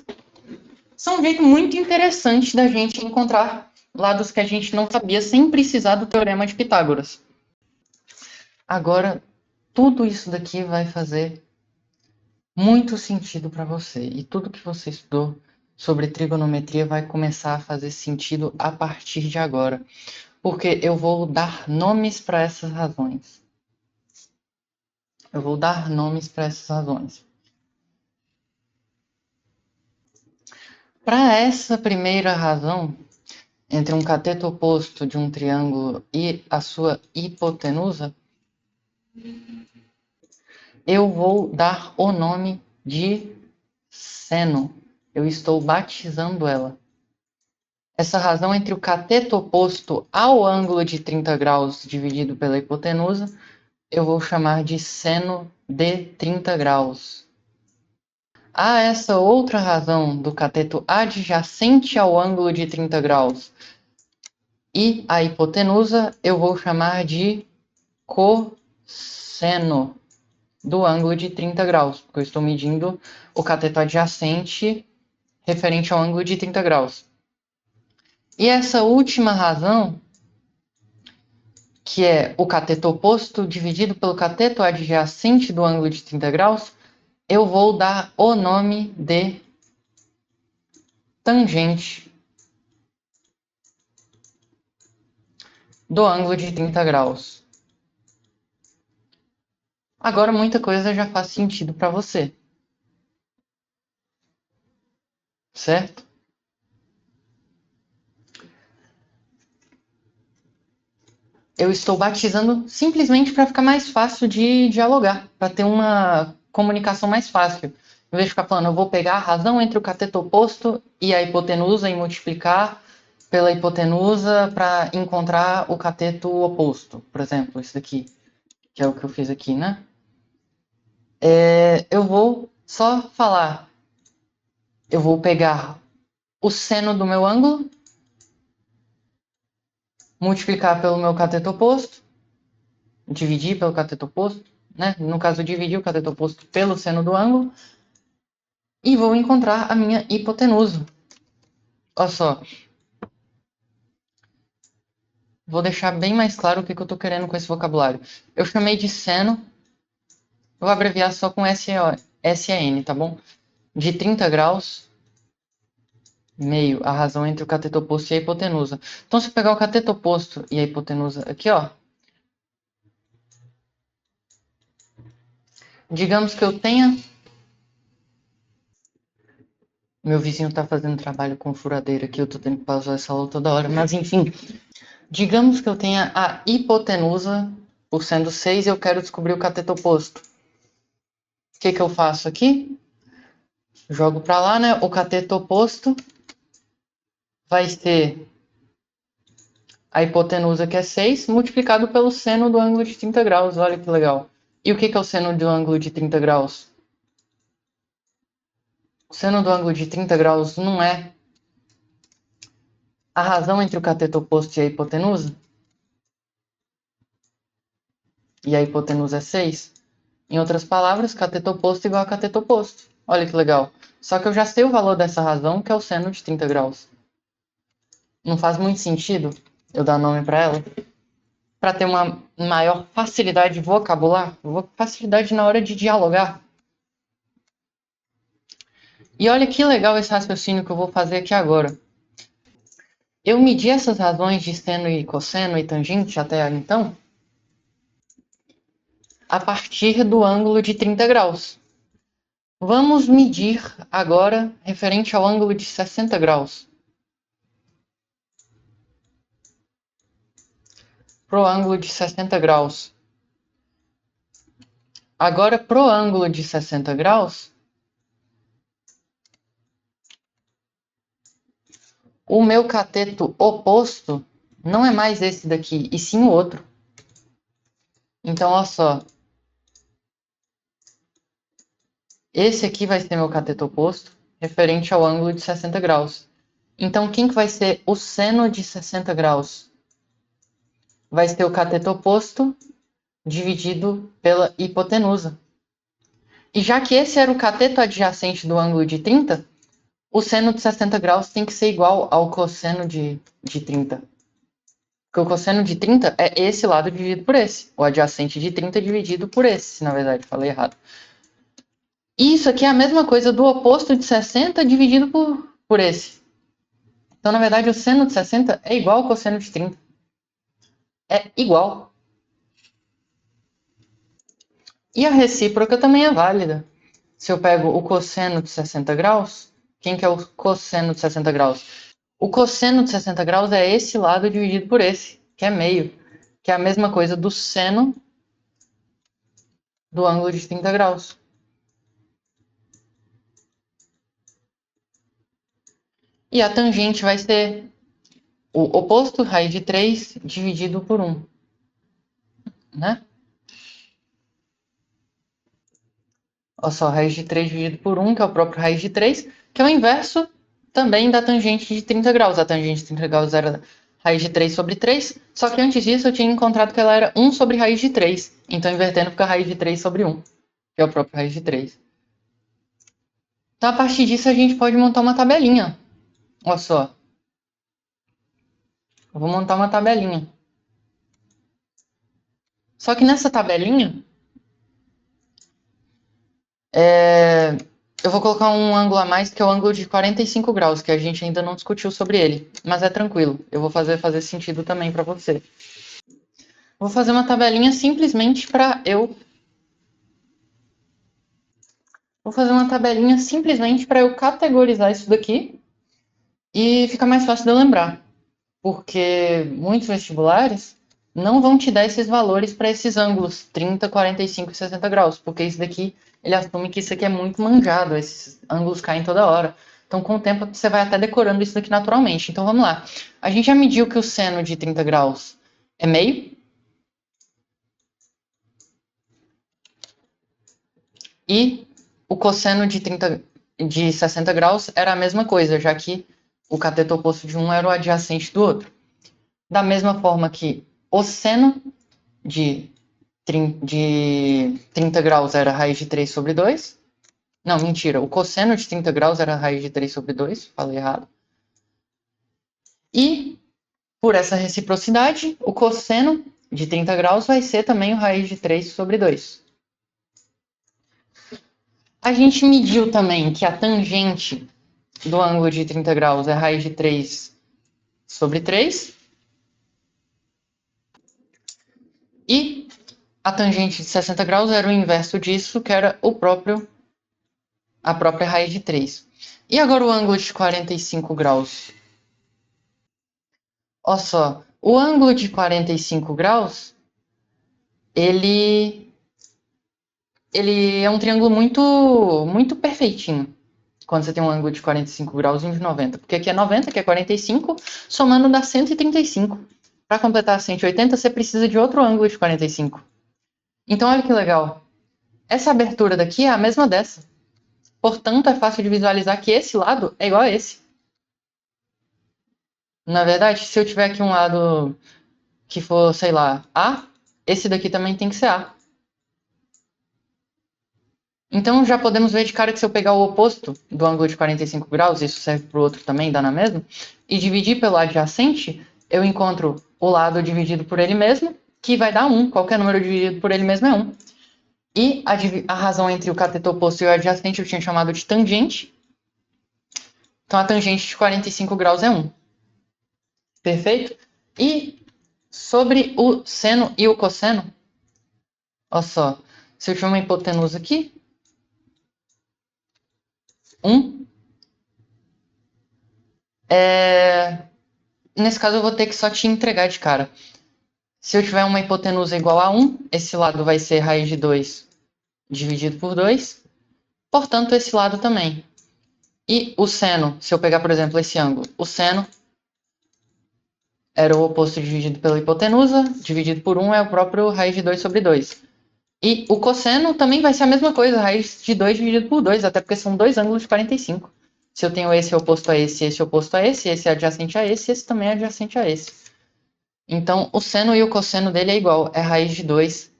são um jeito muito interessante da gente encontrar lados que a gente não sabia sem precisar do Teorema de Pitágoras. Agora, tudo isso daqui vai fazer muito sentido para você. E tudo que você estudou sobre trigonometria vai começar a fazer sentido a partir de agora. Porque eu vou dar nomes para essas razões. Eu vou dar nomes para essas razões. Para essa primeira razão, entre um cateto oposto de um triângulo e a sua hipotenusa, eu vou dar o nome de seno. Eu estou batizando ela. Essa razão entre o cateto oposto ao ângulo de 30 graus dividido pela hipotenusa, eu vou chamar de seno de 30 graus. Há essa outra razão do cateto adjacente ao ângulo de 30 graus e a hipotenusa, eu vou chamar de cosseno do ângulo de 30 graus, porque eu estou medindo o cateto adjacente referente ao ângulo de 30 graus. E essa última razão, que é o cateto oposto dividido pelo cateto adjacente do ângulo de 30 graus, eu vou dar o nome de tangente do ângulo de 30 graus. Agora muita coisa já faz sentido para você, certo? Eu estou batizando simplesmente para ficar mais fácil de dialogar, para ter uma comunicação mais fácil. Em vez de ficar falando, eu vou pegar a razão entre o cateto oposto e a hipotenusa e multiplicar pela hipotenusa para encontrar o cateto oposto. Por exemplo, isso daqui, que é o que eu fiz aqui, né? Eu vou só falar, eu vou pegar o seno do meu ângulo, multiplicar pelo meu cateto oposto, dividir pelo cateto oposto, né? No caso, dividir o cateto oposto pelo seno do ângulo, e vou encontrar a minha hipotenusa. Olha só. Vou deixar bem mais claro o que eu estou querendo com esse vocabulário. Eu chamei de seno, eu vou abreviar só com SEN, tá bom? De 30 graus, meio, a razão entre o cateto oposto e a hipotenusa. Então, se eu pegar o cateto oposto e a hipotenusa aqui, ó, digamos que eu tenha... Meu vizinho tá fazendo trabalho com furadeira aqui, eu tô tendo que pausar essa aula toda hora, mas enfim. Digamos que eu tenha a hipotenusa por sendo 6 e eu quero descobrir o cateto oposto. O que eu faço aqui? Jogo para lá, né? O cateto oposto vai ser a hipotenusa, que é 6, multiplicado pelo seno do ângulo de 30 graus. Olha que legal. E o que é o seno do ângulo de 30 graus? O seno do ângulo de 30 graus não é a razão entre o cateto oposto e a hipotenusa? E a hipotenusa é 6? Em outras palavras, cateto oposto igual a cateto oposto. Olha que legal. Só que eu já sei o valor dessa razão, que é o seno de 30 graus. Não faz muito sentido eu dar nome para ela? Para ter uma maior facilidade de vocabular, facilidade na hora de dialogar. E olha que legal esse raciocínio que eu vou fazer aqui agora. Eu medi essas razões de seno e cosseno e tangente até então a partir do ângulo de 30 graus. Vamos medir agora referente ao ângulo de 60 graus. Pro ângulo de 60 graus. Agora, pro ângulo de 60 graus, o meu cateto oposto não é mais esse daqui, e sim o outro. Então, olha só. Esse aqui vai ser meu cateto oposto, referente ao ângulo de 60 graus. Então, quem que vai ser o seno de 60 graus? Vai ser o cateto oposto dividido pela hipotenusa. E já que esse era o cateto adjacente do ângulo de 30, o seno de 60 graus tem que ser igual ao cosseno de 30. Porque o cosseno de 30 é esse lado dividido por esse. O adjacente de 30 dividido por esse, na verdade, falei errado. E isso aqui é a mesma coisa do oposto de 60 dividido por esse. Então, na verdade, o seno de 60 é igual ao cosseno de 30. É igual. E a recíproca também é válida. Se eu pego o cosseno de 60 graus, quem que é o cosseno de 60 graus? O cosseno de 60 graus é esse lado dividido por esse, que é meio. Que é a mesma coisa do seno do ângulo de 30 graus. E a tangente vai ser o oposto, raiz de 3, dividido por 1. Né? Olha só, raiz de 3 dividido por 1, que é o próprio raiz de 3, que é o inverso também da tangente de 30 graus. A tangente de 30 graus era raiz de 3 sobre 3, só que antes disso eu tinha encontrado que ela era 1 sobre raiz de 3. Então, invertendo, fica raiz de 3 sobre 1, que é o próprio raiz de 3. Então, a partir disso, a gente pode montar uma tabelinha. Olha só. Eu vou montar uma tabelinha. Só que nessa tabelinha, eu vou colocar um ângulo a mais, que é o ângulo de 45 graus, que a gente ainda não discutiu sobre ele. Mas é tranquilo, eu vou fazer sentido também para você. Vou fazer uma tabelinha simplesmente para eu... Vou fazer uma tabelinha simplesmente para eu categorizar isso daqui e ficar mais fácil de eu lembrar. Porque muitos vestibulares não vão te dar esses valores para esses ângulos 30, 45 e 60 graus, porque isso daqui, ele assume que isso aqui é muito manjado, esses ângulos caem toda hora. Então, com o tempo, você vai até decorando isso daqui naturalmente. Então, vamos lá. A gente já mediu que o seno de 30 graus é meio. E o cosseno de 60 graus era a mesma coisa, já que o cateto oposto de um era o adjacente do outro. Da mesma forma que o seno de 30 graus era raiz de 3 sobre 2. Não, mentira. O cosseno de 30 graus era raiz de 3 sobre 2. Falei errado. E, por essa reciprocidade, o cosseno de 30 graus vai ser também o raiz de 3 sobre 2. A gente mediu também que a tangente do ângulo de 30 graus é raiz de 3 sobre 3. E a tangente de 60 graus era o inverso disso, que era a própria raiz de 3. E agora o ângulo de 45 graus. Olha só, o ângulo de 45 graus, ele é um triângulo muito perfeitinho. Quando você tem um ângulo de 45 graus e um de 90. Porque aqui é 90, que é 45, somando dá 135. Para completar 180, você precisa de outro ângulo de 45. Então, olha que legal. Essa abertura daqui é a mesma dessa. Portanto, é fácil de visualizar que esse lado é igual a esse. Na verdade, se eu tiver aqui um lado que for, sei lá, A, esse daqui também tem que ser A. Então já podemos ver de cara que se eu pegar o oposto do ângulo de 45 graus, isso serve para o outro também, dá na mesma, e dividir pelo adjacente, eu encontro o lado dividido por ele mesmo, que vai dar 1. Qualquer número dividido por ele mesmo é 1. E a razão entre o cateto oposto e o adjacente eu tinha chamado de tangente. Então a tangente de 45 graus é 1. Perfeito? E sobre o seno e o cosseno, olha só, se eu tiver uma hipotenusa aqui, 1, nesse caso eu vou ter que só te entregar de cara. Se eu tiver uma hipotenusa igual a 1, esse lado vai ser raiz de 2 dividido por 2, portanto esse lado também. E o seno, se eu pegar, por exemplo, esse ângulo, o seno era o oposto dividido pela hipotenusa, dividido por 1 é o próprio raiz de 2 sobre 2. E o cosseno também vai ser a mesma coisa, raiz de 2 dividido por 2, até porque são dois ângulos de 45. Se eu tenho esse oposto a esse oposto a esse é adjacente a esse também é adjacente a esse. Então, o seno e o cosseno dele é igual, é raiz de 2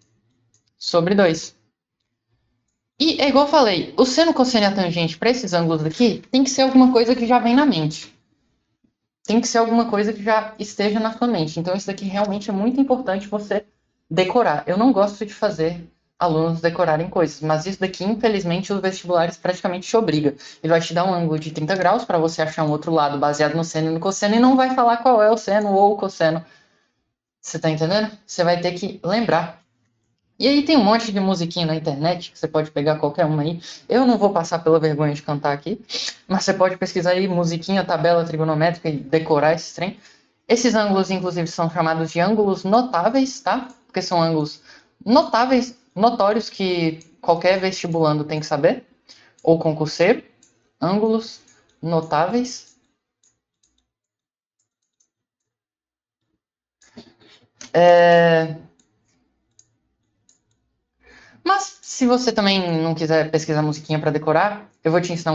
sobre 2. E é igual eu falei, o seno, cosseno e a tangente para esses ângulos aqui tem que ser alguma coisa que já vem na mente. Tem que ser alguma coisa que já esteja na sua mente. Então, isso daqui realmente é muito importante você decorar. Eu não gosto de fazer alunos decorarem coisas, mas isso daqui, infelizmente, os vestibulares praticamente te obriga. Ele vai te dar um ângulo de 30 graus para você achar um outro lado baseado no seno e no cosseno e não vai falar qual é o seno ou o cosseno. Você tá entendendo? Você vai ter que lembrar. E aí tem um monte de musiquinha na internet, que você pode pegar qualquer uma aí. Eu não vou passar pela vergonha de cantar aqui, mas você pode pesquisar aí musiquinha, tabela trigonométrica e decorar esse trem. Esses ângulos, inclusive, são chamados de ângulos notáveis, tá? Porque são ângulos notáveis, notórios, que qualquer vestibulando tem que saber, ou concurseiro. Ângulos notáveis. Mas se você também não quiser pesquisar musiquinha para decorar, eu vou te ensinar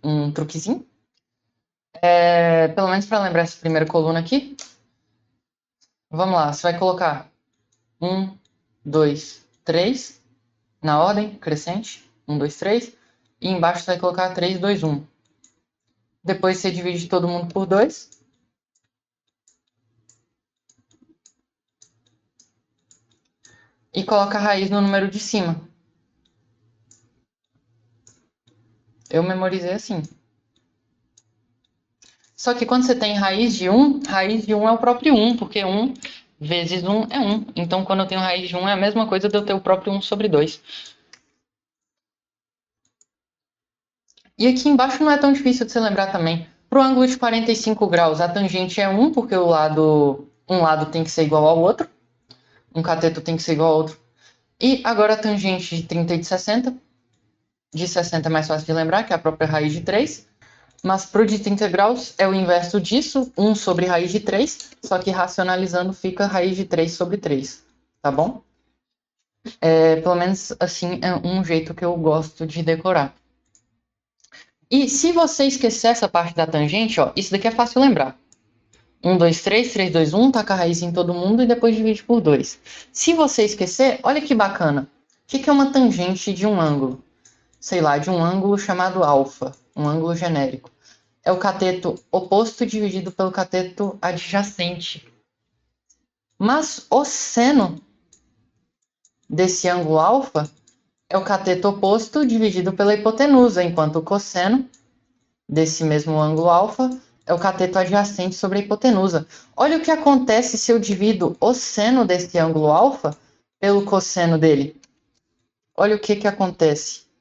um truquezinho. Pelo menos para lembrar essa primeira coluna aqui. Vamos lá, você vai colocar 1, 2, 3 na ordem crescente. 1, 2, 3. E embaixo você vai colocar 3, 2, 1. Depois você divide todo mundo por 2. E coloca a raiz no número de cima. Eu memorizei assim. Só que quando você tem raiz de 1 é o próprio 1, porque 1 vezes 1 é 1. Então, quando eu tenho raiz de 1, é a mesma coisa de eu ter o próprio 1 sobre 2. E aqui embaixo não é tão difícil de você lembrar também. Para o ângulo de 45 graus, a tangente é 1, porque um lado tem que ser igual ao outro. Um cateto tem que ser igual ao outro. E agora a tangente de 30 e de 60. De 60 é mais fácil de lembrar, que é a própria raiz de 3. Mas para o de 30 graus é o inverso disso, 1 sobre raiz de 3, só que racionalizando fica raiz de 3 sobre 3, tá bom? Pelo menos assim é um jeito que eu gosto de decorar. E se você esquecer essa parte da tangente, ó, isso daqui é fácil lembrar. 1, 2, 3, 3, 2, 1, taca a raiz em todo mundo e depois divide por 2. Se você esquecer, olha que bacana. O que é uma tangente de um ângulo? Sei lá, de um ângulo chamado alfa, um ângulo genérico. É o cateto oposto dividido pelo cateto adjacente. Mas o seno desse ângulo alfa é o cateto oposto dividido pela hipotenusa, enquanto o cosseno desse mesmo ângulo alfa é o cateto adjacente sobre a hipotenusa. Olha o que acontece se eu divido o seno desse ângulo alfa pelo cosseno dele. Olha o que acontece.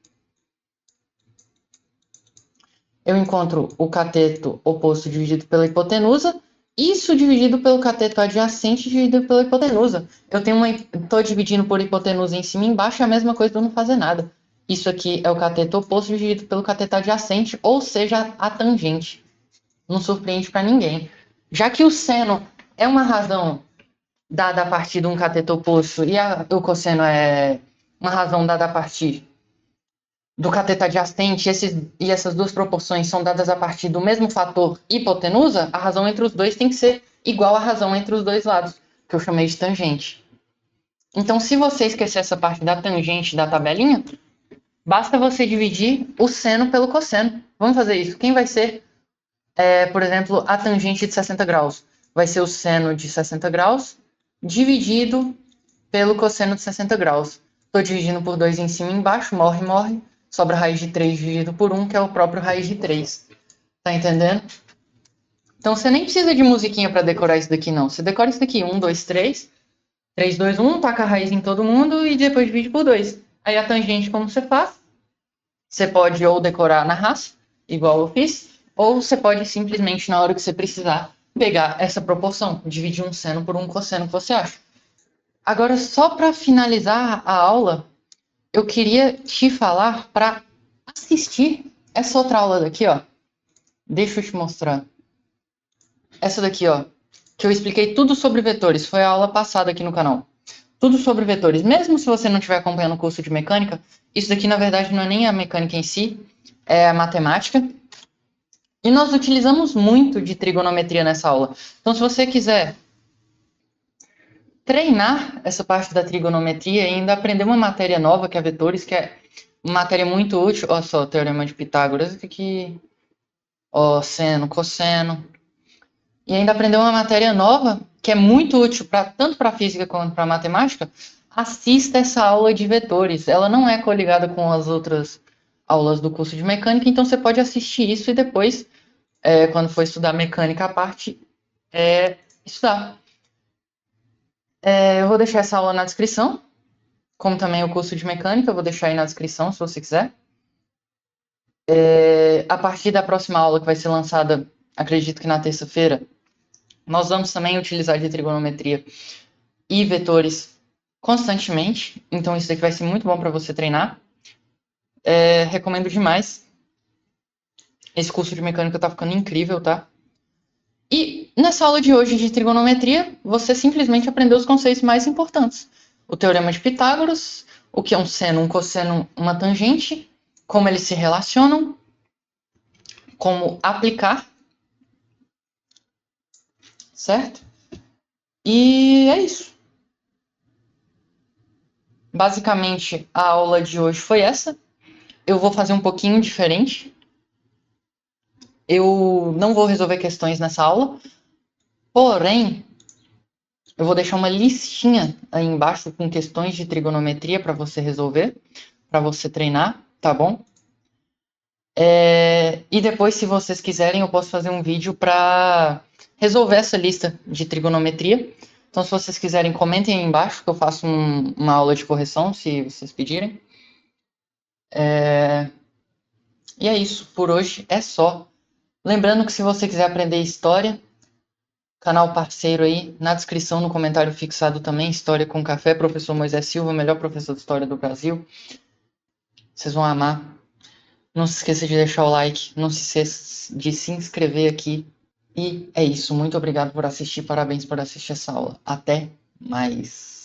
Eu encontro o cateto oposto dividido pela hipotenusa, isso dividido pelo cateto adjacente dividido pela hipotenusa. Estou dividindo por hipotenusa em cima e embaixo, é a mesma coisa de eu não fazer nada. Isso aqui é o cateto oposto dividido pelo cateto adjacente, ou seja, a tangente. Não surpreende para ninguém. Já que o seno é uma razão dada a partir de um cateto oposto e o cosseno é uma razão dada a partir do cateto adjacente e essas duas proporções são dadas a partir do mesmo fator hipotenusa, a razão entre os dois tem que ser igual à razão entre os dois lados, que eu chamei de tangente. Então, se você esquecer essa parte da tangente da tabelinha, Basta você dividir o seno pelo cosseno. Vamos fazer isso. Quem vai ser, por exemplo, a tangente de 60 graus? Vai ser o seno de 60 graus dividido pelo cosseno de 60 graus. Estou dividindo por 2 em cima e embaixo, morre, morre. Sobra raiz de 3 dividido por 1, que é o próprio raiz de 3. Tá entendendo? Então você nem precisa de musiquinha para decorar isso daqui, não. Você decora isso daqui, 1, 2, 3. 3, 2, 1, taca a raiz em todo mundo e depois divide por 2. Aí a tangente, como você faz? Você pode ou decorar na raça, igual eu fiz, ou você pode simplesmente, na hora que você precisar, pegar essa proporção, dividir um seno por um cosseno que você acha. Agora, só para finalizar a aula, eu queria te falar para assistir essa outra aula daqui, ó. Deixa eu te mostrar. Essa daqui, ó, que eu expliquei tudo sobre vetores, foi a aula passada aqui no canal. Tudo sobre vetores. Mesmo se você não estiver acompanhando o curso de mecânica, isso daqui na verdade não é nem a mecânica em si, é a matemática. E nós utilizamos muito de trigonometria nessa aula. Então, se você quiser treinar essa parte da trigonometria e ainda aprender uma matéria nova, que é vetores, que é uma matéria muito útil. Olha só, teorema de Pitágoras aqui, ó, seno, cosseno. E ainda aprender uma matéria nova, que é muito útil tanto para a física quanto para a matemática, assista essa aula de vetores. Ela não é coligada com as outras aulas do curso de mecânica, então você pode assistir isso e depois, quando for estudar mecânica à parte, estudar. Eu vou deixar essa aula na descrição, como também o curso de mecânica, eu vou deixar aí na descrição se você quiser. A partir da próxima aula, que vai ser lançada, acredito que na terça-feira, nós vamos também utilizar de trigonometria e vetores constantemente. Então isso aqui vai ser muito bom para você treinar. Recomendo demais. Esse curso de mecânica tá ficando incrível, tá? E nessa aula de hoje de trigonometria, você simplesmente aprendeu os conceitos mais importantes. O teorema de Pitágoras, o que é um seno, um cosseno, uma tangente, como eles se relacionam, como aplicar, certo? E é isso. Basicamente, a aula de hoje foi essa. Eu vou fazer um pouquinho diferente. Eu não vou resolver questões nessa aula, porém, eu vou deixar uma listinha aí embaixo com questões de trigonometria para você resolver, para você treinar, tá bom? E depois, se vocês quiserem, eu posso fazer um vídeo para resolver essa lista de trigonometria. Então, se vocês quiserem, comentem aí embaixo que eu faço uma aula de correção, se vocês pedirem. E é isso, por hoje é só. Lembrando que se você quiser aprender história, canal parceiro aí, na descrição, no comentário fixado também, História com Café, professor Moisés Silva, melhor professor de história do Brasil. Vocês vão amar. Não se esqueça de deixar o like, não se esqueça de se inscrever aqui. E é isso, muito obrigado por assistir, parabéns por assistir essa aula. Até mais.